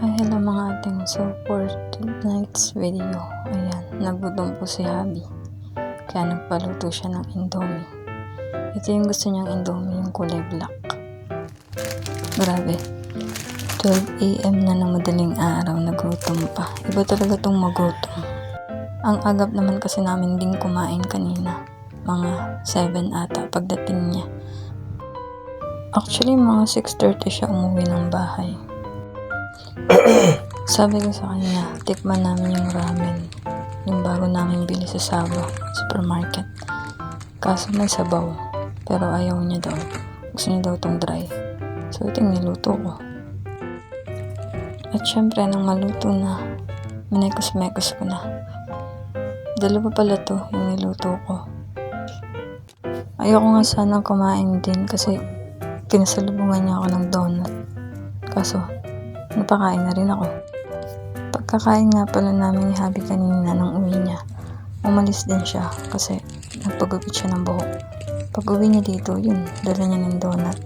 Hi, hello mga ating. So, for tonight's video, ayan, nagutom po si Habi. Kaya nagpaluto siya ng Indomie. Ito yung gusto niyang Indomie, yung kulay black. Grabe. 12 AM na ng madaling araw, nagutom pa. Iba talaga tong magutom. Ang agap naman kasi namin ding kumain kanina. Mga 7 ata pagdating niya. Actually, mga 6:30 siya umuwi ng bahay. Sabi ko sa kanya, tikman namin yung ramen. Yung bago namin bili sa Saba, supermarket. Kaso may sabaw. Pero ayaw niya daw. Gusto niya daw tong dry. So ito yung niluto ko. At syempre, nang maluto na, minekos-mekos ko na. Dalawa pala to yung niluto ko. Ayoko nga sana kumain din kasi pinasalubungan niya ako ng donut. Kaso, napakain na rin ako. Pagkakain nga pala namin ni Habi kanina nang uwi niya, umalis din siya kasi nagpagupit siya ng buhok. Pag uwi niya dito, yun, dala niya ng donut.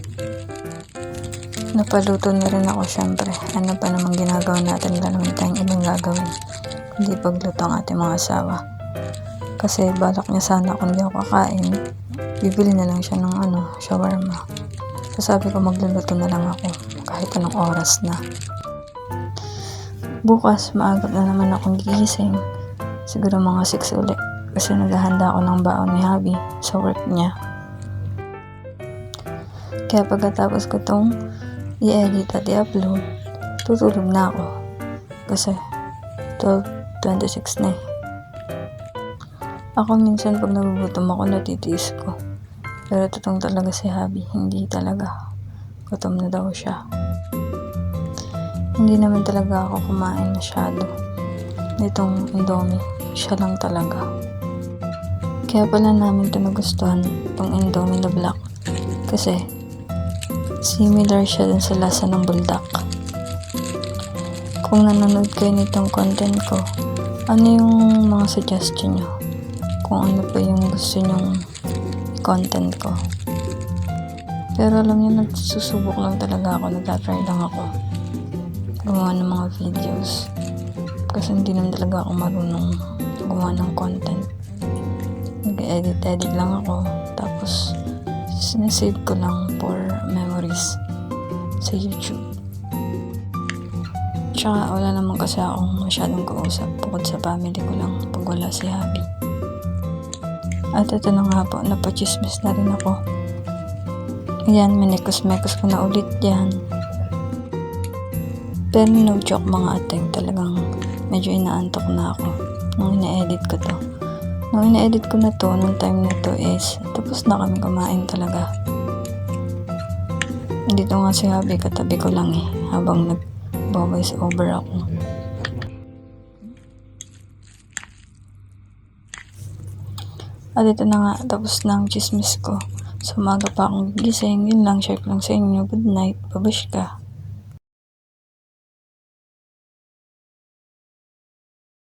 Napaluto na rin ako syempre. Ano pa namang ginagawa natin, wala naman tayong ibang gagawin kundi pagluto ang ating mga asawa. Kasi balak niya sana kung di ako kakain, bibili na lang siya ng shawarma. So sabi ko magluluto na lang ako kahit anong oras na. Bukas maagap na naman akong gigising. Siguro mga 6 ulit kasi naghahanda ako ng baon ni Habi sa work niya. Kaya pagkatapos ko tong i-edit at i-upload, tutulog na ako kasi 12:26 na eh. Ako minsan pag nagugutom ako natitiis ko. Pero tutong talaga si Habi, hindi talaga. Gutom na daw siya. Hindi naman talaga ako kumain masyado nitong Indomie. Siya lang talaga. Kaya pala namin ito nagustuhan, itong Indomie na black. Kasi similar siya dun sa lasa ng buldak. Kung nanonood kayo nitong content ko, ano yung mga suggestion nyo? Kung ano pa yung gusto nyong content ko. Pero alam niyo, nagsusubok lang talaga ako, nagtatry lang ako gumawa ng mga videos kasi hindi naman talaga ako marunong gumawa ng content. Nag-edit lang ako tapos sinasave ko lang for memories sa YouTube. Tsaka wala naman kasi akong masyadong kausap bukod sa family ko lang pag wala si Habi. At ito na nga po, napachismis na rin ako. Ayan, minekos-mekos ko na ulit yan. Pero no joke mga ateng, talagang medyo inaantok na ako nung ina-edit ko to. Nung ina-edit ko na to, nung time na to is tapos na kami kumain talaga. Dito nga si Habi, katabi ko lang eh habang nag-voice over ako. At ito na nga, tapos na ang chismis ko. So umaga pa akong gising, yun lang, share ko lang sa inyo. Good night, babush ka.